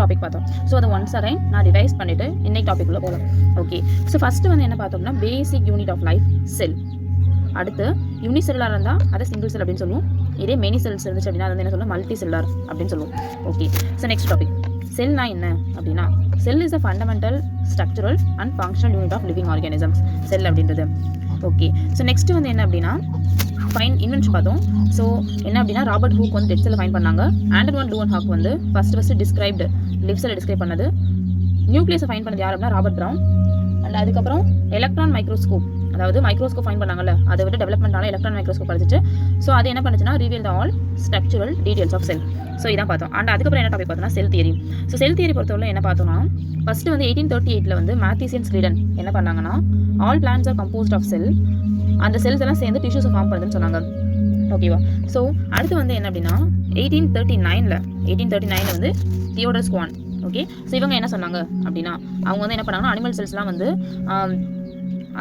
Topic பார்த்தோம். So அதை once again நான் ரிவைஸ் பண்ணிவிட்டு இன்னைக்கு டாபிக் உள்ள போகலாம். ஓகே, ஸோ ஃபஸ்ட்டு வந்து என்ன பார்த்தோம்னா பேசிக் யூனிட் ஆஃப் லைஃப் செல். அடுத்து யூனிசெல்லார் இருந்தால் அதை சிங்கிள் செல் அப்படின்னு சொல்லுவோம். இதே மெனி செல்ஸ் இருந்துச்சு அப்படின்னா அது வந்து என்ன சொல்லுவோம், மல்டி செல்லார் அப்படின்னு சொல்லுவோம். ஓகே, ஸோ நெக்ஸ்ட் டாபிக் செல்னா என்ன அப்படின்னா, cell is a fundamental structural and functional unit of living organisms cell அப்படின்றது. ஓகே, ஸோ நெக்ஸ்ட் வந்து என்ன அப்படின்னா இன்வென்ஷன் பார்த்தோம். ஸோ என்ன அப்படின்னா ராபர்ட் ஹூக் வந்து டெட் செல்லை ஃபைன் பண்ணாங்க. ஆண்டர்வான் லூவன் ஹாக் வந்து ஃபஸ்ட்டு டிஸ்கிரைப்டு லிவ் செல்லை டிஸ்கிரைப் பண்ணது. நியூக்ளியஸை ஃபைன் பண்ணது யார் அப்படின்னா ராபர்ட் ப்ரவுன். அண்ட் அதுக்கப்புறம் எலக்ட்ரான் மைக்ரோஸ்கோப், அதாவது மைக்ரோஸ்கோப் ஃபைன் பண்ணாங்கல்ல, அதை விட டெவலப்மெண்டான எலக்ட்ரான் மைக்ரோஸ்கோப் படிச்சுட்டு ஸோ அது என்ன பண்ணுச்சுன்னா reveal the all structural details of cell. So இதான் பார்த்தோம். அண்ட் அதுக்கப்புறம் என்ன டாபிக் பார்த்தோம்னா செல் தியரி. ஸோ செல் தியரி பொறுத்தவரை என்ன பார்த்தோம்னா ஃபஸ்ட்டு வந்து 1838 வந்து மேத்திசியன் ஸ்லீடன் என்ன பண்ணாங்கன்னா all plants are composed of cell, அந்த செல்ஸ் எல்லாம் சேர்ந்து டிஷ்யூஸை ஃபார்ம் பண்ணுதுன்னு சொன்னாங்க. ஓகேவா? ஸோ அடுத்து வந்து என்ன அப்படின்னா 1839 வந்து தியோடர் ஸ்குவான். ஓகே, ஸோ இவங்க என்ன சொன்னாங்க அப்படின்னா அவங்க வந்து என்ன பண்ணாங்கன்னா அனிமல் செல்ஸ்லாம் வந்து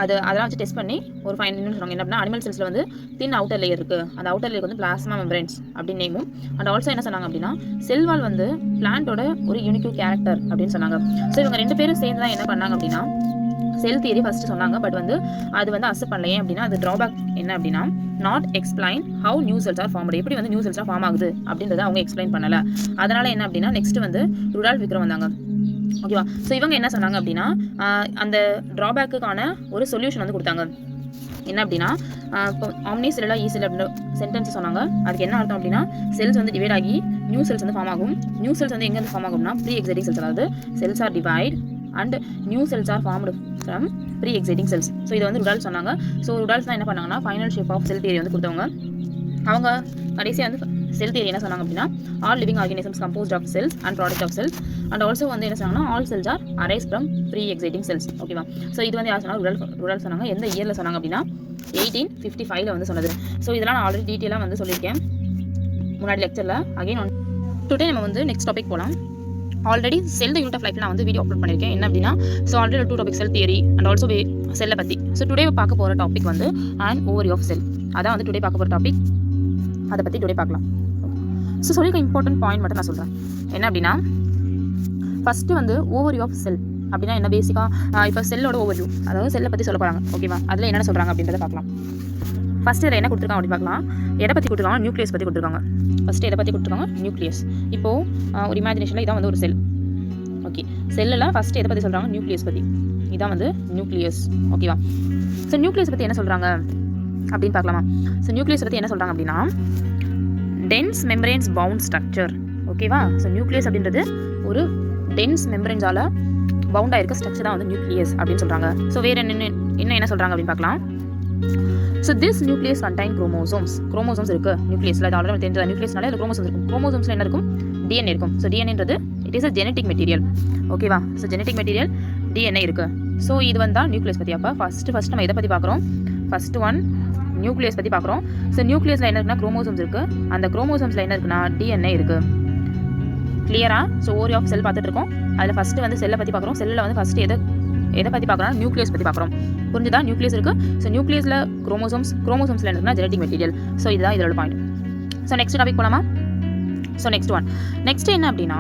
அதெல்லாம் வச்சு டெஸ்ட் பண்ணி ஒரு ஃபைனல்னு சொன்னாங்க. என்ன அப்படின்னா அனிமல் செல்ஸில் வந்து தின் அவுட்டர் லேயர் இருக்குது, அந்த அவுட்டர் லேயர் வந்து பிளாஸ்மா மெம்பரன்ஸ் அப்படின்னு நேமும். அண்ட் ஆல்சோ என்ன சொன்னாங்க அப்படின்னா செல்வால் வந்து பிளான்ட்டோட ஒரு யூனிக் கேரக்டர் அப்படின்னு சொன்னாங்க. ஸோ இவங்க ரெண்டு பேரும் சேர்ந்து தான் என்ன பண்ணாங்க அப்படின்னா செல் தியரி ஃபஸ்ட்டு சொன்னாங்க. பட் வந்து அது வந்து அக்செப்ட் பண்ணலையே அப்படின்னா அது ட்ராபேக் என்ன அப்படின்னா not explain how new cells are form, எப்படி வந்து நியூ செல்ஸாக ஃபார்ம் ஆகுது அப்படின்றத அவங்க எக்ஸ்பிளைன் பண்ணலை. அதனால என்ன அப்படின்னா நெக்ஸ்ட் வந்து ருடால்ஃப் விக்ரம் வந்தாங்க. ஓகேவா? ஸோ இவங்க என்ன சொன்னாங்க அப்படின்னா அந்த ட்ராபேக்குக்கான ஒரு சொல்யூஷன் வந்து கொடுத்தாங்க. என்ன அப்படின்னா இப்போ ஆம்னி செல்லா ஈ செல் அப்படின்ற சென்டென்ஸ் சொன்னாங்க. அதுக்கு என்ன அர்த்தம் அப்படின்னா செல்ஸ் வந்து டிவைட் ஆகி நியூ செல்ஸ் வந்து ஃபார்ம் ஆகும். நியூ செல்ஸ் வந்து எங்கேருந்து ஃபார்ம் ஆகும்னா ப்ரீ எக்ஸைட்டிங் செல்ஸ், அதாவது cells are divide and new cells are formed from pre existing cells. So இதை வந்து ருடால்ஃப் சொன்னாங்க. ஸோ ருடால்ஃப் தான் என்ன பண்ணாங்கன்னா final shape of cell theory வந்து கொடுத்தவங்க. அவங்க கடைசியாக வந்து செல் தியரி என்ன சொன்னாங்க அப்படின்னா all living organisms composed of cells and product of cells and also வந்து என்ன சொன்னாங்கன்னா all cells are arise from pre existing cells. ஓகேவா? ஸோ இது வந்து யார் சொன்னாங்க, ருடால்ஃப் சொன்னாங்க. எந்த இயரில் சொன்னாங்க அப்படின்னா 1855 வந்து சொன்னது. ஸோ இதெல்லாம் நான் ஆல்ரெடி டீட்டெயிலாக வந்து சொல்லியிருக்கேன் முன்னாடி லெக்சரில். அகைன் டுடே நம்ம வந்து நெக்ஸ்ட் டாபிக் போகலாம். Already cell unit of life நான் வந்து வீடியோ அப்லோட் பண்ணியிருக்கேன். என்ன அப்படின்னா so already 2 topic cell theory and also செல்லை பற்றி. ஸோ டுடே பார்க்க போகிற டாபிக் வந்து அண்ட் ஓவரி ஆஃப் செல். அதான் வந்து டுடே பார்க்க போகிற டாபிக், அதை பற்றி டுடே பார்க்கலாம். ஸோ சொல்லியிருக்க இம்பார்ட்டன்ட் பாயிண்ட் மட்டும் நான் சொல்கிறேன். என்ன அப்படின்னா ஃபஸ்ட்டு வந்து ஓவரி ஆஃப் செல் அப்படின்னா என்ன, பேசிக்காக இப்போ செல்லோட ஓவர்வியூ, அதாவது செல்லை பற்றி சொல்ல போகிறாங்க. ஓகேவா? அதில் என்னென்ன சொல்கிறாங்க அப்படின்றத பார்க்கலாம். ஃபஸ்ட்டு இதில் என்ன கொடுத்துருக்காங்க அப்படின்னு பார்க்கலாம். எதை பற்றி கொடுத்துருக்காங்க, நியூக்ளியஸ் பற்றி கொடுத்துருக்காங்க. ஃபஸ்ட்டு எதை பற்றி கொடுத்துருக்காங்க, நியூக்ளியஸ். இப்போது ஒரு இமேஜினேஷனில் இதான் வந்து ஒரு செல். ஓகே, செல்லில் ஃபஸ்ட்டு எதை பற்றி சொல்கிறாங்க, நியூக்ளியஸ் பற்றி. இதான் வந்து நியூக்ளியஸ். ஓகேவா? ஸோ நியூக்ளியஸ் பற்றி என்ன சொல்கிறாங்க அப்படின்னு பார்க்கலாமா? ஸோ நியூக்ளியஸ் பற்றி என்ன சொல்கிறாங்க அப்படின்னா டென்ஸ் மெம்பரேன்ஸ் பவுண்ட் ஸ்ட்ரக்சர். ஓகேவா? ஸோ நியூக்ளியஸ் அப்படின்றது ஒரு டென்ஸ் மெம்பரேன்ஸால் பவுண்டாக இருக்க ஸ்ட்ரக்சர் தான் வந்து நியூக்ளியஸ் அப்படின்னு சொல்கிறாங்க. ஸோ வேறு என்ன சொல்கிறாங்க அப்படின்னு பார்க்கலாம். So this nucleus contain chromosomes இருக்குது நியூக்ளியஸில். அது ஆல்ரெடி தெரிஞ்ச நியூக்ளியஸ்னாலே அது குரோமோசோம்ஸ் இருக்கும். குரோமோசோம்ஸில் என்ன இருக்கும், டிஎன்ஏ இருக்கும். ஸோ டிஎன்ஏன்றது it is a genetic material. ஓகேவா? ஸோ ஜெனட்டிக் மெட்டீரியல் டிஎன்ஏ இருக்குது. ஸோ இது வந்து நியூக்ளியஸ் பற்றி. அப்போ ஃபஸ்ட்டு நம்ம எதை பற்றி பார்க்குறோம், ஃபஸ்ட்டு ஒன் நியூக்ளியஸ் பற்றி பார்க்குறோம். ஸோ நியூக்ளியஸில் என்ன இருக்குன்னா குரோமோசோம்ஸ் இருக்குது. அந்த குரோமோசோம்ஸில் என்ன இருக்குன்னா டிஎன்ஏ இருக்குது. கிளியரா? ஸோ ஓவரி ஆஃப் செல் பார்த்துட்டு இருக்கோம். அதில் ஃபஸ்ட்டு வந்து செல்லை பற்றி பார்க்குறோம். செல்லில் வந்து ஃபஸ்ட்டு எதை பற்றி பார்க்குறோம், நியூக்ளியஸ் பற்றி பார்க்குறோம். புரிஞ்சுதா? நியூக்ளியஸ் இருக்குது. ஸோ நியூக்ளியஸில் குரோமோசோம்ஸில் இருக்குன்னா ஜெனட்டிக் மெட்டீரியல். ஸோ இதுதான் இதோட பாயிண்ட். ஸோ நெக்ஸ்ட் டாபிக் போகலாமா? ஸோ நெக்ஸ்ட் என்ன அப்படின்னா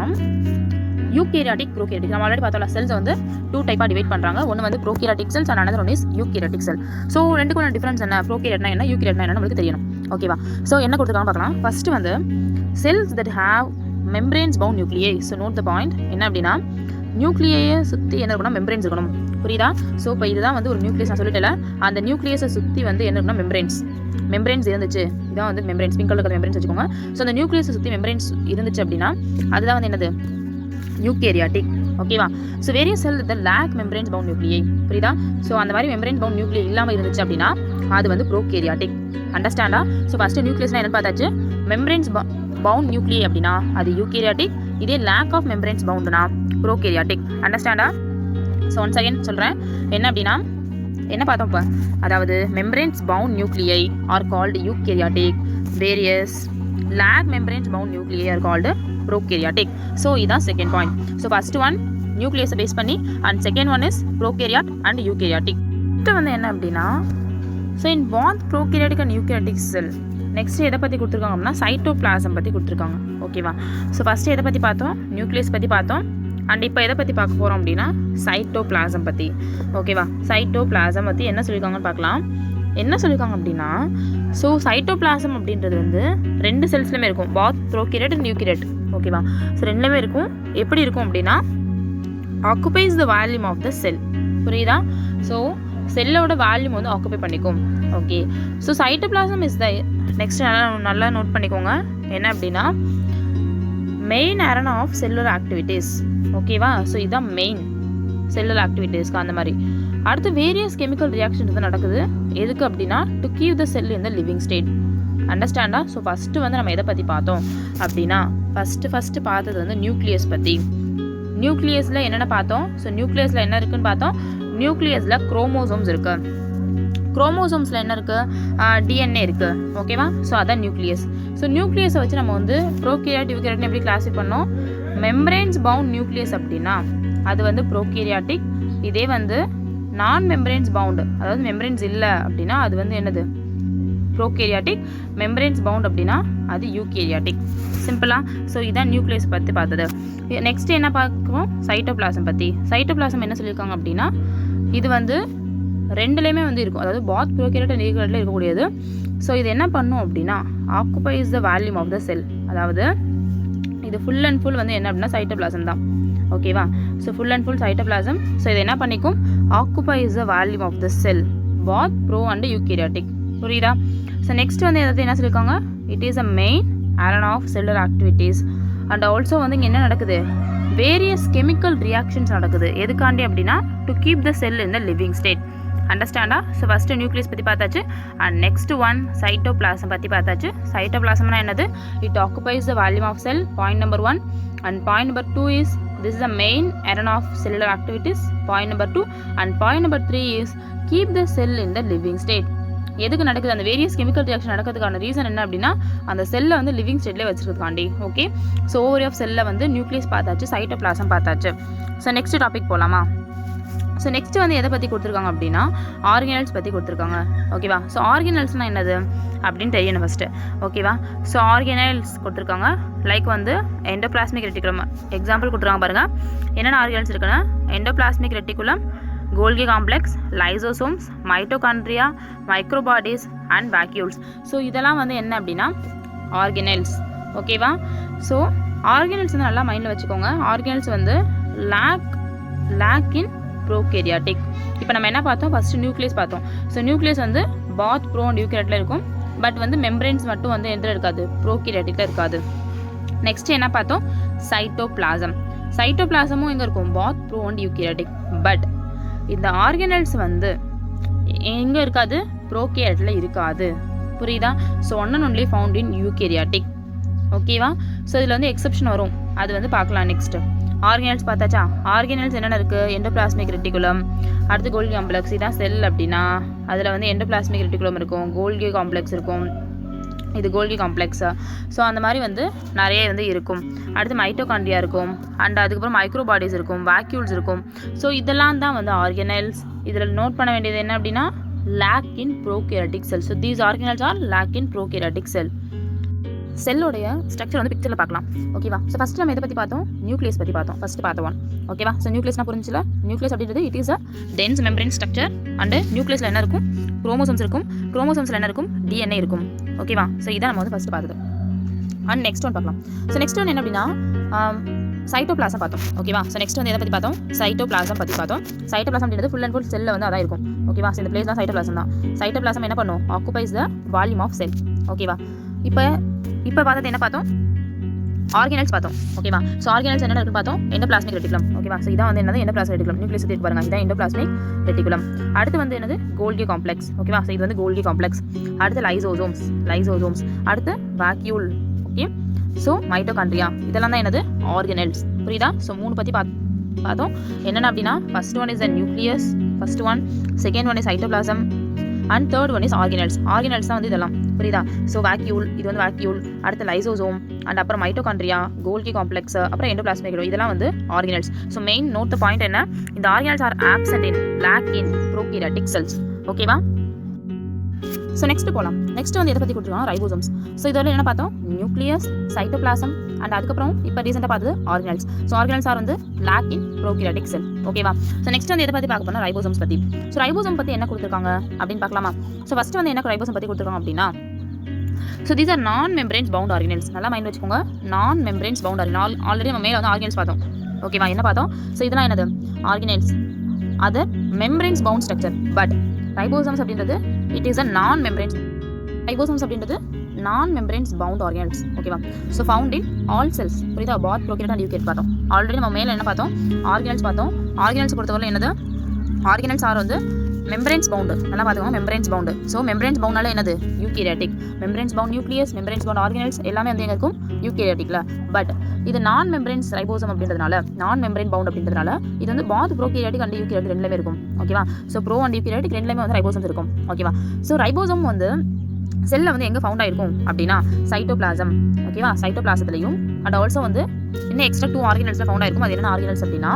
யூகேரியாட்டிக், ப்ரோகேரியாட்டிக். நம்ம ஆல்ரெடி பார்த்தோம்ல செல்ஸ் வந்து 2 டைப்பாக டிவைட் பண்ணுறாங்க. ஒன்று வந்து prokaryotic cells and another one is eukaryotic cell. So ரெண்டுக்கும் டிஃபரன்ஸ் என்ன, ப்ரோகேரியாட்னா என்ன, யூகேரியாட்னா என்ன நம்மளுக்கு தெரியணும். ஓகேவா? ஸோ என்ன கொடுத்துருக்காங்க பார்க்கலாம். ஃபஸ்ட்டு வந்து cells that have membranes bound nuclei. So note the point. என்ன அப்படின்னா நியூக்ளியை சுற்றி என்ன இருக்கணும், மெம்பரேன்ஸ் இருக்கணும். புரியுதா? ஸோ இப்போ இதுதான் வந்து ஒரு நியூக்ளியஸ் நான் சொல்லிட்டேன். அந்த நியூக்ளியஸை சுற்றி வந்து என்ன இருக்குன்னா மெம்பரேன்ஸ் இருந்துச்சு. இதான் வந்து மெம்பரேன்ஸ், பிங்க் கலர் மெம்பரேன்ஸ் வச்சுக்கோங்க. ஸோ அந்த நியூக்ளியஸை சுற்றி மெம்பரேன்ஸ் இருந்துச்சு அப்படின்னா அதுதான் வந்து என்னது, யூகேரியாட்டிக். ஓகேவா? ஸோ வேரியஸ் செல் த லேக் மெம்பரேன்ஸ் பவுண்ட் நியூக்ளியை. புரியுதா? ஸோ அந்த மாதிரி மெம்பரேன்ஸ் பவுண்ட் நியூக்ளியை இல்லாமல் இருந்துச்சு அப்படின்னா அது வந்து ப்ரோகேரியாட்டிக். அண்டர்ஸ்டாண்டா? ஸோ ஃபஸ்ட்டு நியூக்ளியஸ்னால் என்ன பார்த்தாச்சு, மெம்பரேன்ஸ் பவுண்ட் நியூக்ளியை அப்படின்னா அது யூகேரியாட்டிக். இதே லேக் ஆஃப் மெம்பரேன்ஸ் பவுண்டுனா ப்ரோகேரியாட்டிக். அண்டர்ஸ்டாண்டா? ஸோ ஒன்ஸ் அகைன் சொல்கிறேன். என்ன அப்படின்னா என்ன பார்த்தோம் இப்போ, அதாவது membranes bound nuclei are called eukaryotic. Various lack membranes bound nuclei are called prokaryotic. So இதான் second point. So first one நியூக்ளியஸை பேஸ் பண்ணி and second one is prokaryote and eukaryotic. இது வந்து என்ன அப்படின்னா so in both prokaryotic and eukaryotic cell next எதை பற்றி கொடுத்துருக்காங்க அப்படின்னா சைட்டோபிளாசம் பற்றி கொடுத்துருக்காங்க. ஓகேவா? ஸோ ஃபஸ்ட்டு எதை பற்றி பார்த்தோம்? நியூக்ளியஸ் பற்றி பார்த்தோம். அண்ட் இப்போ எதை பற்றி பார்க்க போகிறோம் அப்படின்னா சைட்டோபிளாசம் பற்றி. ஓகேவா? சைட்டோபிளாசம் பற்றி என்ன சொல்லியிருக்காங்கன்னு பார்க்கலாம். என்ன சொல்லியிருக்காங்க அப்படின்னா, ஸோ சைட்டோபிளாசம் அப்படின்றது வந்து 2 செல்ஸ்லையுமே இருக்கும், பாத் ப்ரோகேரியட் அண்ட் யூகேரியட். ஓகேவா? ஸோ 2லேயுமே இருக்கும். எப்படி இருக்கும் அப்படின்னா occupies the volume of the cell. புரியுதா? ஸோ செல்லோட வால்யூம் வந்து ஆக்குபை பண்ணிக்கும். Okay. So cytoplasm is the next நல்லா நோட் பண்ணிக்கோங்க. என்ன அப்படின்னா main arena of cellular activities. ஓகேவா? ஸோ இதுதான் மெயின் செல்லுலர் ஆக்டிவிட்டீஸ்க்கு. அந்த மாதிரி அடுத்து வேரியஸ் கெமிக்கல் ரியாக்ஷன்ஸ் வந்து நடக்குது. எதுக்கு அப்படின்னா to keep the cell in the living state. அண்டர்ஸ்டாண்டா? ஸோ ஃபஸ்ட்டு வந்து நம்ம எதை பற்றி பார்த்தோம் அப்படின்னா ஃபஸ்ட்டு பார்த்தது வந்து நியூக்ளியஸ் பற்றி. நியூக்ளியஸில் என்னென்ன பார்த்தோம்? ஸோ நியூக்ளியஸில் என்ன இருக்குன்னு பார்த்தோம். நியூக்ளியஸில் குரோமோசோம்ஸ் இருக்குது. குரோமோசோம்ஸில் என்ன இருக்குது? டிஎன்ஏ இருக்குது. ஓகேவா? ஸோ அதான் நியூக்ளியஸ். ஸோ நியூக்ளியஸை வச்சு நம்ம வந்து ப்ரோகேரியாட் யூகேரியாட்னு எப்படி கிளாஸிஃபை பண்ணோம்? மெம்பரேன்ஸ் பவுண்ட் நியூக்ளியஸ் அப்படின்னா அது வந்து ப்ரோகேரியாட்டிக். இதே வந்து நான் மெம்பரேன்ஸ் பவுண்டு, அதாவது மெம்பரேன்ஸ் இல்லை அப்படின்னா அது வந்து என்னது? ப்ரோகேரியாட்டிக். மெம்பரேன்ஸ் பவுண்ட் அப்படின்னா அது யூகேரியாட்டிக். சிம்பிளாக. ஸோ இதான் நியூக்ளியஸ் பற்றி பார்த்தது. நெக்ஸ்ட் என்ன பார்க்குறோம்? சைட்டோபிளாசம் பற்றி. சைட்டோபிளாசம் என்ன சொல்லியிருக்காங்க அப்படின்னா இது வந்து 2லேயுமே வந்து இருக்கும், அதாவது பாத் ப்ரோகேரியட் அண்ட் யூகேரியட்ல இருக்கக்கூடியது. ஸோ இது என்ன பண்ணும் அப்படின்னா occupies the volume of the cell. அதாவது இது ஃபுல் அண்ட் ஃபுல் வந்து என்ன அப்படின்னா சைட்டோபிளாசம் தான். ஓகேவா? So full and full cytoplasm. So இது என்ன பண்ணிக்கும்? Occupies the volume of the cell, both pro and eukaryotic. புரியுதா? ஸோ நெக்ஸ்ட் வந்து எதாவது என்ன சொல்லியிருக்காங்க? It is a main arena of cellular activities. And also வந்து இங்கே என்ன நடக்குது? வேரியஸ் கெமிக்கல் ரியாக்ஷன்ஸ் நடக்குது. எதுக்காண்டி அப்படின்னா to keep the cell in the living state. அண்டர்ஸ்டாண்டா? ஸோ ஃபஸ்ட்டு நியூக்ளியஸ் பற்றி பார்த்தாச்சு. அண்ட் நெக்ஸ்ட் ஒன் சைட்டோபிளாசம் பற்றி பார்த்தாச்சு. சைட்டோபிளாசம்னா என்னது? It occupies the volume of cell, point number 1. And point number 2 is this is the main arena of cellular activities, point number 2. and point number 3 is keep the cell in the living state. எதுக்கு நடக்குது? அந்த various chemical reaction நடக்கிறதுக்கான reason என்ன அப்படின்னா அந்த செல்லை வந்து living ஸ்டேட்லேயே வச்சுருக்காண்டி. ஓகே. ஸோ ஓவரி ஆஃப் செல்லை வந்து நியூக்ளியஸ் பார்த்தாச்சு, சைட்டோபிளாசம் பார்த்தாச்சு. ஸோ நெக்ஸ்ட் டாபிக் போகலாமா? ஸோ நெக்ஸ்ட் வந்து எதை பற்றி கொடுத்துருக்காங்க அப்படின்னா ஆர்கனல்ஸ் பற்றி கொடுத்துருக்காங்க. ஓகேவா? ஸோ ஆர்கனல்ஸ்னால் என்னது அப்படின்னு தெரியணும் ஃபஸ்ட்டு. ஓகேவா? ஸோ ஆர்கனல்ஸ் கொடுத்துருக்காங்க. லைக் வந்து எண்டோபிளாஸ்மிக் ரெட்டிகுலம் எக்ஸாம்பிள் கொடுத்துருக்காங்க பாருங்கள். என்னென்ன ஆர்கனல்ஸ் இருக்குன்னா endoplasmic reticulum, Golgi complex, lysosomes, mitochondria, microbodies and vacuoles. So இதெல்லாம் வந்து என்ன அப்படின்னா ஆர்கனல்ஸ். ஓகேவா? ஸோ ஆர்கனல்ஸ் வந்து நல்லா மைண்டில் வச்சுக்கோங்க. ஆர்கனல்ஸ் வந்து லேக் இன் ப்ரோகேரியாட்டிக். இப்போ நம்ம என்ன பார்த்தோம்? ஃபஸ்ட்டு நியூக்ளியஸ் பார்த்தோம். ஸோ நியூக்ளியஸ் வந்து பாத் ப்ரோ அண்ட் யூகேரியட்ல இருக்கும். பட் வந்து மெம்பரேன்ஸ் மட்டும் வந்து எதில் இருக்காது? ப்ரோகேரியாட்டிக்ல இருக்காது. நெக்ஸ்ட் என்ன பார்த்தோம்? சைட்டோபிளாசம். சைட்டோபிளாசமும் எங்கே இருக்கும்? பாத் ப்ரோ அண்ட் யூகேரியாட்டிக். பட் இந்த ஆர்கனல்ஸ் வந்து எங்கே இருக்காது? ப்ரோகேரியாட்ல இருக்காது. புரியுதா? So one and only found in eukaryotic. ஓகேவா? ஸோ இதில் வந்து எக்ஸப்ஷன் வரும், அது வந்து பார்க்கலாம். Next organelles பார்த்தாச்சா? ஆர்கனல்ஸ் என்னென்ன இருக்குது? எண்டோபிளாஸ்மிக் ரெட்டிகுலம், அடுத்து கோல்கி காம்ப்ளெக்ஸ். இதான் செல் அப்படின்னா அதில் வந்து எண்டோபிளாஸ்மிக் ரெட்டிகுலம் இருக்கும், கோல்கி காம்ப்ளெக்ஸ் இருக்கும், இது கோல்கி காம்ப்ளெக்ஸ். ஸோ அந்த மாதிரி வந்து நிறைய வந்து இருக்கும். அடுத்து மைட்டோகாண்ட்ரியா இருக்கும், அண்ட் அதுக்கப்புறம் மைக்ரோபாடிஸ் இருக்கும், வேக்யூல்ஸ் இருக்கும். ஸோ இதெல்லாம் தான் வந்து ஆர்கனல்ஸ். இதில் நோட் பண்ண வேண்டியது என்ன அப்படின்னா lack in prokaryotic cell. So these organelles are lack in prokaryotic cell. செல்லோடைய ஸ்ட்ரக்சர் வந்து பிக்சரில் பார்க்கலாம். ஓகேவா? ஸோ ஃபஸ்ட்டு நம்ம எதை பற்றி பார்த்தோம்? நியூக்ளியஸ் பற்றி பார்த்தோம். ஃபஸ்ட்டு பார்த்த ஒன். ஓகேவா? ஸோ நியூக்ளியஸ்னா புரிஞ்சில? நியூக்ளியஸ் அப்படின்றது it is a dense membrane structure. And நியூக்ளியஸில் என்ன இருக்கும்? குரோமோசோம்ஸ் இருக்கும். குரோமோசோம்ஸில் என்ன இருக்கும்? டிஎன்ஏ இருக்கும். ஓகேவா? ஸோ இதான் நம்ம வந்து ஃபஸ்ட்டு பார்த்தது. அண்ட் நெக்ஸ்ட் ஒன் பார்க்கலாம். ஸோ நெக்ஸ்ட் ஒன் என்ன அப்படின்னா சைட்டோபிளாசம் பார்த்தோம். ஓகேவா? ஸோ நெக்ஸ்ட் வந்து எதை பற்றி பார்த்தோம்? சைட்டோபிளாசம் பற்றி பார்த்தோம். சைட்டோபிளாசம் அப்படின்றது ஃபுல் அண்ட் ஃபுல் செல்லில் வந்து அதான் இருக்கும். ஓகேவா? ஸோ இந்த பிளேஸ் தான் சைட்டோபிளாசம் தான். சைட்டோபிளாசம் என்ன பண்ணும்? Occupies the volume of cell. ஓகேவா? இப்போ பார்த்தது என்ன பார்த்தோம்? ஆர்கனல்ஸ் பார்த்தோம். ஓகேவா? ஸோ ஆர்கனல்ஸ் என்ன இருக்குன்னு பார்த்தோம்? Endoplasmic reticulum. ஓகேவா? ஸோ இதான் வந்து என்னது? Endoplasmic reticulum. நியூக்ளியஸ் இருக்கு பாருங்க, இதான் எண்டோபிளாஸ்மிக் ரெட்டிகுலம். அடுத்து வந்து என்னது? கோல்கி காம்ப்ளெக்ஸ். ஓகேவா? ஸோ இது வந்து கோல்கி காம்ப்ளெக்ஸ். அடுத்து லைசோசோம்ஸ். அடுத்து வேக்யூல். ஓகே. So mitochondria. இதெல்லாம் தான் என்னது? ஆர்கனல்ஸ். புரியுதா? ஸோ 3 பற்றி பார்த்தோம். என்னென்ன அப்படின்னா first one is the nucleus, first one. Second one is cytoplasm. And third one is organelles. Organelles தான் வந்து இதெல்லாம். புரியுதா? ஸோ வேக்யூல், இது வந்து வேக்யூல். அடுத்து லைசோசோம், அண்ட் அப்புறம் மைட்டோகாண்ட்ரியா, கோல்கி காம்ப்ளெக்ஸ், அப்புறம் எண்டோபிளாஸ்மிக் இதெல்லாம் வந்து organelles. So main note the point என்ன? இந்த organelles are absent in lake in prokaryotic cells. ஓகேவா? ஸோ நெக்ஸ்ட் போகலாம். நெக்ஸ்ட் வந்து எதை பற்றி கொடுத்துருக்காங்க, ரைபோசோம்ஸ். ஸோ இதோட என்ன பார்த்தோம், நியூக்ளியஸ், சைட்டோபிளாசம் அண்ட் அதுக்கப்புறம் இப்போ ரீசெண்டாக பார்த்தது ஆர்கனல்ஸ். ஸோ ஆர்கனல்ஸ் ஆர் வந்து லேக் இன் ப்ரோகிராட்டிக் செல். ஓகேவா. ஸோ நெக்ஸ்ட் வந்து எதை பற்றி பார்க்க போனால் ரைபோசோம்ஸ் பற்றி. ஸோ ரைபோசோம் பற்றி என்ன கொடுத்துருக்காங்க அப்படின்னு பார்க்கலாமா. ஸோ ஃபஸ்ட்டு வந்து என்ன ரைபோசோம் பற்றி கொடுத்துருக்காங்க அப்படின்னா, ஸோ தீஸ் ஆர் நான் மெம்பரேன்ஸ் பவுண்ட் ஆர்கனல்ஸ். நல்லா மைண்ட் வச்சுக்கோங்க, நான் மெம்பரேன்ஸ் பவுண்ட் ஆர்கனல். ஆல்ரெடி நம்ம மேலே வந்து ஆர்கனல்ஸ் பார்த்தோம். ஓகேவா, என்ன பார்த்தோம். ஸோ இதெல்லாம் என்னது, ஆர்கனல்ஸ், அது membranes bound structure. But ribosomes அப்படின்றது it is a non membranes. Ribosomes அப்படின்றது நான் மெம்பரேன்ஸ் பவுண்ட் ஆர்கனல்ஸ். ஓகேவா. So found in all cells. புரியுதா, பாத் ப்ரோகேரியட் அண்ட் யூகேரியட் பார்த்தோம். ஆல்ரெடி நம்ம மேலே என்ன பார்த்தோம், ஆர்கனல்ஸ் பார்த்தோம். ஆர்கனல்ஸ் பொறுத்தவரை என்னது, ஆர்கனல்ஸ் ஆர் வந்து மெம்பரேன்ஸ் பவுண்டு. நல்லா பார்த்துக்கோங்க, மெம்பரேன்ஸ் பவுண்டு. ஸோ மெம்பரேன்ஸ் பவுண்டால என்னது, eukaryotic. Membranes bound nucleus, membranes bound organelles எல்லாமே வந்து எங்கே இருக்கும், யூகேரியாட்டிக்ல. பட் இது நான் மெம்பரேன்ஸ் ரைபோசோம் அப்படின்றதுனால, நான் மெம்பரேன் பவுண்ட் அப்படின்றதுனால இது வந்து பாத் ப்ரோகேரியாட்டிக் அண்ட் யூகேரியாட்டிக் ரெண்டுலேயுமே இருக்கும். ஓகேவா. ஸோ ப்ரோ அண்ட் யூகேரியாட்டிக் ரெண்டுலேயுமே வந்து ரைபோசோம்ஸ் இருக்கும். ஓகேவா. ஸோ ரைபோசோம் வந்து செல்லில் வந்து எங்கே ஃபவுண்ட் ஆயிருக்கும் அப்படின்னா சைட்டோபிளாசம். ஓகேவா, சைட்டோபிளாசத்துலையும் அண்ட் ஆல்சோ வந்து இன்னும் எக்ஸ்ட்ரா 2 ஆர்கனல்ஸில் ஃபவுண்ட் ஆயிருக்கும். அது என்ன ஆர்கனல்ஸ் அப்படின்னா,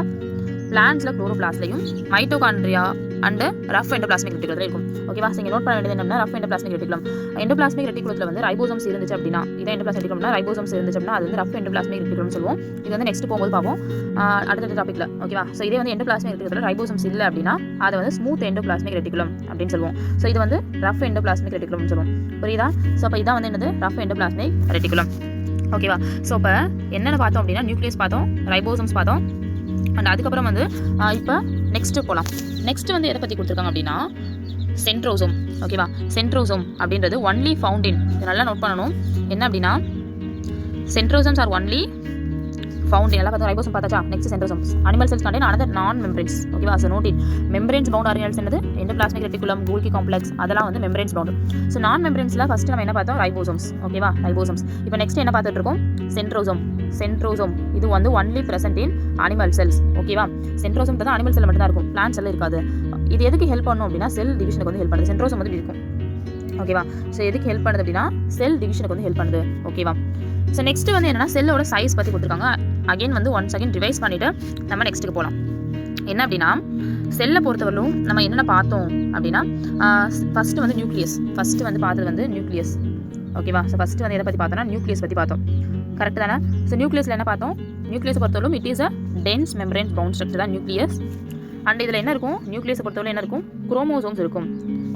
பிளான்ட்ஸில் குளோரோபிளாஸ்ட்லையும் மைட்டோகாண்ட்ரியா அண்ட் ரஃப் எண்டோபிளாஸ்மிக் ரெட்டிகுலத்தில் இருக்கும். ஓகேவா. ஸோ இங்கே நோட் பண்ண வேண்டியது என்னன்னா, ரஃப் எண்டோபிளாஸ்மிக் ரெட்டிகுலம். எண்டோபிளாஸ்மிக் ரெட்டிகுலத்தில் வந்து ரைபோசோம்ஸ் இருந்துச்சு அப்படின்னா, இதான் எண்டோபிளாஸ்மிக் ரெட்டிகுலம்னா, ரைபோசோம்ஸ் இருந்துச்சு அப்படின்னா அது வந்து ரஃப் எண்டோபிளாஸ்மிக் ரெட்டிகுலம்னு சொல்லுவோம். இது வந்து நெக்ஸ்ட் போகும்போது பார்ப்போம் அடுத்த டாப்பிக்கில். ஓகேவா. ஸோ இதே வந்து எண்டோபிளாஸ்மிக் ரெட்டிகுலத்தில் ரைபோசோம்ஸ் இல்லை அப்படின்னா அதை வந்து ஸ்மூத் எண்டோபிளாஸ்மிக் ரெட்டிகுலம் அப்படின்னு சொல்லுவோம். ஸோ இது வந்து ரஃப் எண்டோபிளாஸ்மிக் ரெட்டிகுலம்னு சொல்லுவோம். புரியுதா. ஸோ அப்போ இதான் வந்து என்னது, ரஃப் எண்டோபிளாஸ்மிக் ரெட்டிகுலம். ஓகேவா. ஸோ இப்போ என்னென்ன பார்த்தோம் அப்படின்னா, நியூக்ளியஸ் பார்த்தோம், ரைபோசோம்ஸ் பார்த்தோம் அண்ட் அதுக்கப்புறம் வந்து இப்போ நெக்ஸ்ட்டு போகலாம். நெக்ஸ்ட் வந்து எதை பற்றி கொடுத்துருக்காங்க அப்படின்னா, சென்ட்ரோசோம். ஓகேவா. சென்ட்ரோசோம் அப்படின்றது ஒன்லி ஃபவுண்ட் இன், நல்லா நோட் பண்ணணும். என்ன அப்படின்னா, centrosomes are only found in. எல்லாம் பார்த்தா ரைபோசோம் பார்த்தாச்சா. Next centrosomes. Animal cells contain another non membranes. ஓகேவா. So note it, membranes bound organelles என்னது, எண்டோபிளாஸ்மிக் ரெட்டிகுலம், கோல்கி காம்ப்ளெக்ஸ், அதெல்லாம் வந்து மெம்பரேன்ஸ் பவுண்ட். ஸோ நான் மெம்பரேன்ஸில் ஃபஸ்ட்டு நம்ம என்ன பார்த்தோம், ரைபோசோம்ஸ். ஓகேவா, ரைபோசோம்ஸ். இப்போ நெக்ஸ்ட் என்ன பார்த்துட்டு இருக்கோம், சென்ட்ரோசோம். சென்ட்ரோசோம் இது வந்து only present in animal cells. ஓகேவா. சென்ட்ரோசோம் தான் அனிமல் செல் மட்டும் தான் இருக்கும், பிளான்ட் செல் இருக்காது. இது எதுக்கு ஹெல்ப் பண்ணும் அப்படின்னா, செல் டிவிஷனுக்கு வந்து ஹெல்ப் பண்ணுது. சென்ட்ரோசோம் வந்து இருக்கும். ஓகேவா. ஸோ எதுக்கு ஹெல்ப் பண்ணுது அப்படின்னா, செல் டிவிஷனுக்கு வந்து ஹெல்ப் பண்ணுது. ஓகேவா. ஸோ நெக்ஸ்ட் வந்து என்னன்னா, செல்லோட சைஸ் பற்றி கொடுத்துருக்காங்க. அகைன் வந்து ஒன் செகண்ட் ரிவைஸ் பண்ணிவிட்டு நம்ம நெக்ஸ்ட்டுக்கு போகலாம். என்ன அப்படின்னா, செல்லை பொறுத்தவரையும் நம்ம என்னென்ன பார்த்தோம் அப்படின்னா, ஃபஸ்ட்டு வந்து நியூக்ளியஸ். ஃபஸ்ட்டு வந்து பார்த்தது வந்து நியூக்ளியஸ். ஓகேவா. ஸோ ஃபஸ்ட்டு வந்து எதை பற்றி பார்த்தோம்னா, நியூக்ளியஸ் பற்றி பார்த்தோம். கரெக்ட் தானே. ஸோ நியூக்ளியஸில் என்ன பார்த்தோம், நியூக்ளியஸை பொறுத்தவரையும் it is a dense membranes bound structure தான் நியூக்ளியஸ். அண்ட் இதில் என்ன இருக்கும், நியூக்ளியஸை பொறுத்தவரை என்ன இருக்கும், குரோமோசோம்ஸ் இருக்கும்.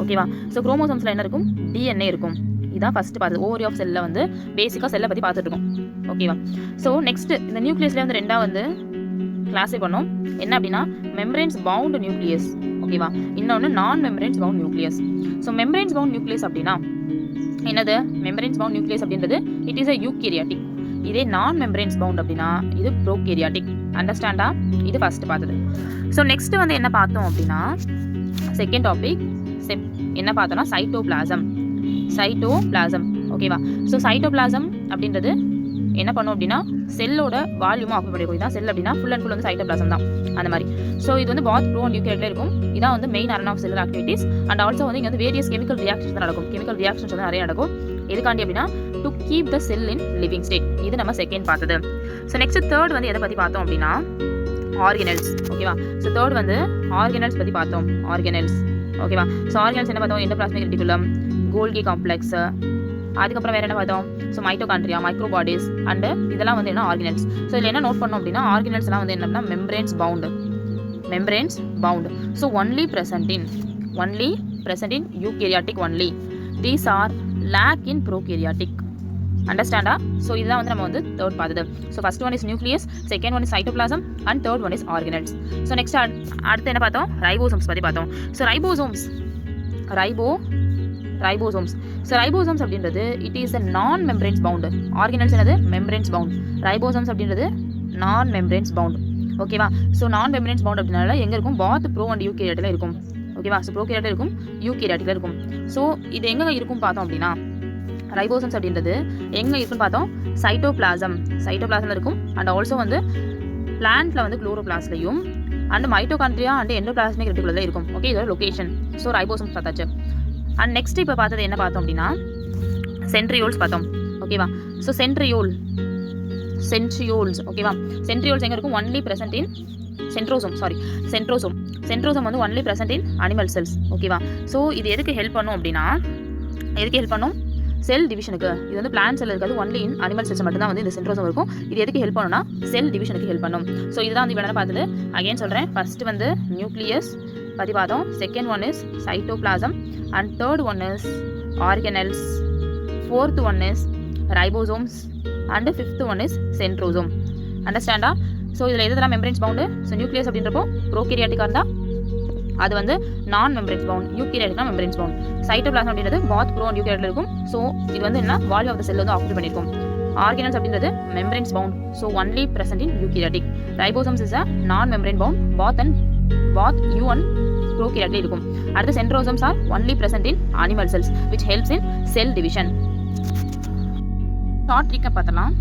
ஓகேவா. ஸோ குரோமோசோம்ஸில் என்ன இருக்கும், டிஎன்ஏ இருக்கும். இதான் ஃபஸ்ட்டு பார்த்து ஓவரி ஆஃப் செல்லில் வந்து பேசிக்காக செல்லை பற்றி பார்த்துட்டு இருக்கோம். ஓகேவா. ஸோ நெக்ஸ்ட் இந்த நியூக்ளியஸ்லேயே வந்து ரெண்டாக வந்து கிளாஸே பண்ணோம். என்ன அப்படின்னா, மெம்பரேன்ஸ் பவுண்ட் நியூக்ளியஸ். ஓகேவா. இன்னொன்று non membranes bound nucleus. So membranes bound nucleus அப்படின்னா என்னது, மெம்பரேன்ஸ் பவுண்ட் நியூக்ளியஸ் அப்படின்றது இட் இஸ் அ யூகேரியாட்டிக். இதே நான் மெம்பரேன்ஸ் பவுண்ட் அப்படின்னா இது ப்ரோகேரியாட்டிக். அண்டர்ஸ்டாண்டா. இது ஃபர்ஸ்ட் பார்த்தது. ஸோ நெக்ஸ்ட் வந்து என்ன பார்த்தோம் அப்படின்னா, செகண்ட் டாபிக் என்ன பார்த்தோம்னா, சைட்டோபிளாசம். சைட்டோபிளாசம். ஓகேவா. ஸோ சைட்டோபிளாசம் அப்படின்றது என்ன பண்ணும் அப்படின்னா, செல்லோட வால்யூமும் ஆக்குபை பண்ணிருக்கும். இதான் செல் அப்படின்னா ஃபுல் அண்ட் ஃபுல் வந்து சைட்டோபிளாசம் தான் அந்த மாதிரி. ஸோ இது வந்து பாத் ப்ரோ அண்ட் யூகேரியட்ல இருக்கும். இதான் வந்து main arena of cellular activities. And also வந்து இங்கே வந்து வேரியஸ் கெமிக்கல் ரியாக்ஷன்ஸ் தான் நடக்கும். கெமிக்கல் ரியாக்ஷன்ஸ் வந்து நிறைய நடக்கும். எதுக்காண்டி அப்படின்னா, to keep the cell in living state. இது நம்ம செகண்ட் பார்த்தது. ஸோ நெக்ஸ்ட் தேர்ட் வந்து எதை பற்றி பார்த்தோம் அப்படின்னா, ஆர்கனல்ஸ். ஓகேவா. ஸோ தேர்ட் வந்து ஆர்கனல்ஸ் பற்றி பார்த்தோம். ஆர்கனல்ஸ். ஓகேவா. ஸோ ஆர்கனல்ஸ் என்ன பார்த்தோம், எண்டோபிளாஸ்மிக் ரெட்டிகுலம், கோல்கி காம்ப்ளெக்ஸ், அதுக்கப்புறம் வேறு என்ன பார்த்தோம், ஸோ மைட்டோகாண்ட்ரியா, மைக்ரோபாடிஸ் அண்டு இதெல்லாம் வந்து என்ன ஆர்கனல்ஸ். ஸோ இதில் என்ன நோட் பண்ணோம் அப்படின்னா, ஆர்கனல்ஸ்லாம் வந்து என்னன்னா membranes bound. Membranes bound. So only present in eukaryotic only. These are lack in prokaryotic. அண்டர்ஸ்டாண்டா. ஸோ இதுதான் வந்து நம்ம வந்து தேர்ட் பார்த்தது. So first one is nucleus, second one is cytoplasm and third one is organelles. So next அடுத்து என்ன பார்த்தோம், ribosomes பற்றி பார்த்தோம். ஸோ ரைபோசோம்ஸ் ஸோ ரைபோசோம்ஸ் அப்படின்றது it is a non membranes bound. Organelles என்னது, மெம்பரேன்ஸ் பவுண்ட். ரைபோசோம்ஸ் அப்படின்றது non membranes bound. ஓகேவா. So நான் மெம்பரேன்ஸ் பவுண்ட் அப்படின்னால எங்கே இருக்கும், பாத் ப்ரோ அண்ட் யூகேரியாட்டில் இருக்கும். ஓகேவா. ஸோ ப்ரோகேரியாட்டில் இருக்கும், யூகேரியாட்டில் இருக்கும். ஸோ இது எங்கே இருக்கும் பார்த்தோம் அப்படின்னா, ரைபோசோம்ஸ் அப்படின்றது எங்கே இருக்குன்னு பார்த்தோம், சைட்டோபிளாசம் இருக்கும். அண்ட் ஆல்சோ வந்து பிளான்ட்ல வந்து குளோரோபிளாஸ்ட்லையும் அண்ட் மைட்டோகாண்ட்ரியா அண்ட் எண்டோபிளாஸ்மிக் ரெட்டிகுலத்தில் இருக்கும். ஓகே, இதோட லொகேஷன். ஸோ ரைபோசோம்ஸ் பார்த்தாச்சு. அண்ட் நெக்ஸ்ட் இப்போ பார்த்தது என்ன பார்த்தோம் அப்படின்னா, சென்ட்ரியோல்ஸ் பார்த்தோம். ஓகேவா. So centrioles. ஓகேவா. சென்ட்ரியோல்ஸ் எங்கே இருக்கும், ஒன்லி present in சென்ட்ரோசோம் வந்து only present in animal cells. ஓகேவா? ஸோ இது எதுக்கு ஹெல்ப் பண்ணும் அப்படின்னா, செல் டிவிஷனுக்கு. இது வந்து பிளான்ட் செல் இருக்காது, ஒன்லி இன் அனிமல் செல்ஸ் மட்டும்தான் வந்து இந்த சென்ட்ரோசோம் இருக்கும். இது எதுக்கு ஹெல்ப் பண்ணுன்னா செல் டிவிஷனுக்கு ஹெல்ப் பண்ணும். ஸோ இதுதான் வந்து இவ்வளோ பார்த்தது. அகைன் சொல்கிறேன், ஃபர்ஸ்ட் வந்து நியூக்ளியஸ் பற்றி பார்த்தோம், second one is cytoplasm, and third one is organelles, fourth one is ribosomes, and fifth one is centrosome. அண்டர்ஸ்டாண்டா? ஸோ இதில் எதெல்லாம் மெம்பரேன்ஸ் பவுண்டு? ஸோ நியூக்ளியஸ் அப்படின்றப்போ ப்ரோகேரியாட்டிக்காக இருந்தால் அது வந்து நான் மெம்பரேன்ஸ் பவுண்ட், யூகேரியாட்டிக்னா மெம்பரேன்ஸ் பவுண்ட். சைட்டோபிளாசம் அப்படின்றது பாத் ப்ரோ அண்ட் யூகேரியாட்டில் இருக்கும். ஸோ இது வந்து என்ன, வால்யூம் ஆஃப் த செல் வந்து ஆக்குபை பண்ணியிருக்கும். ஆர்கனல்ஸ் அப்படின்றது membranes bound, so only present in eukaryotic. Ribosomes is a non membrane bound, both eu and ப்ரோகேரியாட்டில் இருக்கும். அடுத்து centrosomes are only present in animal cells which helps in cell division. Short recap பார்த்தலாம்.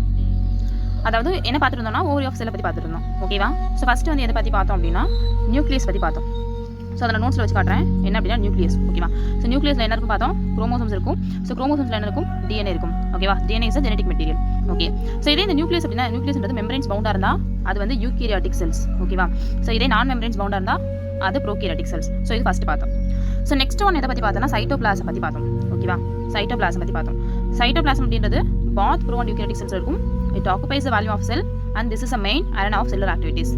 அதாவது என்ன பார்த்துருந்தோம்னா, ovary of செல்லை பற்றி பார்த்துருந்தோம். ஓகேவா? ஸோ ஃபஸ்ட்டு வந்து எதை பற்றி பார்த்தோம் அப்படின்னா, நியூக்ளியஸ் பற்றி பார்த்தோம். ஸோ அதில் நோட்ஸில் வச்சு காட்டுறேன் என்ன அப்படின்னா நியூக்ளியஸ். ஓகேவா? ஸோ நியூக்ளியஸில் என்ன இருக்கும் பார்த்தோம், குரோமோசோம்ஸ் இருக்கும். ஸோ குரோமோசோம்ஸில் என்ன இருக்கும், டிஎன்ஏ இருக்கும். ஓகேவா? DNA is genetic material. Okay. So இதே இந்த நியூக்ளியஸ் அப்படின்னா, நியூக்ளியஸ்ன்றது மெம்பரேன்ஸ் பவுண்டாக இருந்தால் அது வந்து யூகேரியாட்டிக் செல்ஸ். ஓகேவா? ஸோ இதே நான் மெம்பரேன்ஸ் பவுண்டாக இருந்தால் அது ப்ரோகேரியாட்டிக் செல்ஸ். ஸோ இது ஃபஸ்ட்டு பார்த்தோம். ஸோ நெக்ஸ்ட் ஒன் எதை பற்றி பார்த்தோம்னா, சைட்டோபிளாசம் பற்றி பார்த்தோம். ஓகேவா? சைட்டோபிளாசம் பற்றி பார்த்தோம். சைட்டோபிளாசம் அப்படின்றது both pro and eukaryotic cells இருக்கும். It occupies the volume of cell and this is a main arena of cellular activities.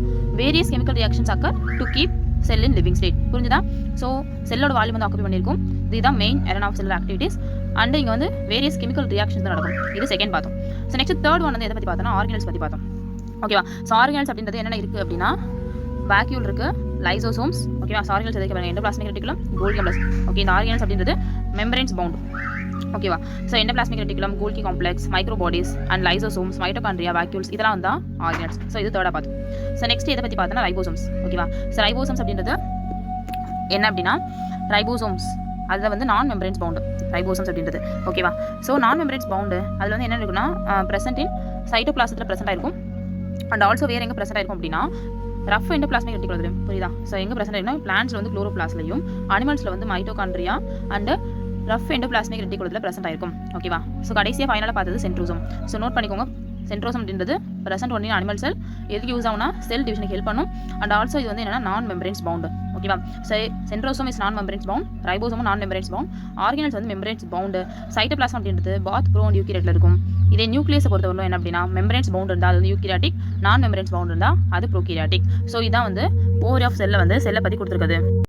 Various chemical reactions occur to keep cell in living state. புரிஞ்சுதா? So செல்லோட volume வந்து occupy பண்ணியிருக்கும். இதுதான் main arena of cellular activities. And இங்கே வந்து various chemical reactions தான் நடக்கும். இது செகண்ட் பார்த்தோம். ஸோ நெக்ஸ்ட் தேர்ட் ஒன் வந்து எதை பற்றி பார்த்தோம்னா, ஆர்கனல்ஸ் பற்றி பார்த்தோம். ஓகேவா? ஸோ ஆர்கனல்ஸ் அப்படின்றது என்னென்ன இருக்குது அப்படின்னா, வாக்யூல் இருக்குது, லைசோசோம்ஸ். ஓகேவா? ஸோ ஆர்கனல்ஸ் எதுக்கு பாருங்க, endoplasmic reticulum, Golgi complex. Okay, இந்த ஆர்கனல்ஸ் அப்படின்றது மெம்பரேன்ஸ் பவுண்ட். ஓகேவா? So endoplasmic reticulum, Golgi complex, microbodies and lysosomes, mitochondria, vacuoles, இதெல்லாம் தான் ஆர்கனல்ஸ். ஸோ இது தேர்டாக பார்த்தோம். ஸோ நெக்ஸ்ட் எதை பற்றி பார்த்தோம்னா ரைபோசோம்ஸ். ஓகேவா? ஸோ ரைபோசோம்ஸ் அப்படின்றது என்ன அப்படின்னா, ரைபோசோம்ஸ் அதில் வந்து நான் மெம்பரேன்ஸ் பவுண்டு ரைபோசோம்ஸ் அப்படின்றது. ஓகேவா? ஸோ நான் மெம்பரேன்ஸ் பவுண்டு அதில் வந்து என்ன இருக்குன்னா, ப்ரெசென்ட் இன் சைட்டோபிளாசத்தில் ப்ரெசென்ட் ஆயிருக்கும். அண்ட் ஆல்சோ வேறு எங்கே ப்ரெசென்ட் ஆயிருக்கும் அப்படின்னா, ரஃப் எண்டோபிளாஸ்மிக் ரெட்டிகுலம். புரியுதா? ஸோ எங்கே ப்ரெசென்ட் ஆயிருக்குன்னா, பிளான்ட்ஸில் வந்து குளோரோபிளாஸ்ட்லையும், அனிமல்ஸில் வந்து மைட்டோகாண்ட்ரியா அண்ட் ரஃப் எண்டோபிளாஸ்மிக் ரெட்டிகுலத்தில் ப்ரெசென்ட் ஆயிருக்கும். ஓகேவா? ஸோ கடைசியாக ஃபைனலாக பார்த்தது சென்ட்ரோசோம். ஸோ நோட் பண்ணிக்கோங்க, சென்ட்ரோசோம் அப்படின்றது ப்ரெசென்ட் ஒன்லி அனிமல் செல். எதுக்கு யூஸ் ஆகுனா, செல் டிவிஷனுக்கு ஹெல்ப் பண்ணும். அண்ட் ஆல்சோ இது வந்து என்னன்னா நான் மெம்பரேன்ஸ் பவுண்டு. ஓகேவா? ஸோ சென்ட்ரோசோம் இஸ் நான் மெம்பரேன்ஸ் பவுண்ட், ரைபோசோமும் நான் மெம்பரேன்ஸ் பவுண்ட், ஆர்கனல்ஸ் வந்து மெம்பரேன்ஸ் பவுண்டு, சைட்டோபிளாசம் அப்படின்றது பாத் ப்ரோ அண்ட் யூகேரியாட்டில் இருக்கும். இதே நியூக்ளியஸை பொறுத்தவரை என்ன அப்படின்னா, மெம்பரேன்ஸ் பவுண்ட் இருந்தால் அது வந்து யூகேரியாட்டிக், நான் மெம்பரேன்ஸ் பவுண்ட் இருந்தால் அது ப்ரோகேரியாட்டிக். ஸோ இதான் வந்து ஓவரி ஆஃப் செல்லை வந்து செல்லை பற்றி கொடுத்துருக்குது.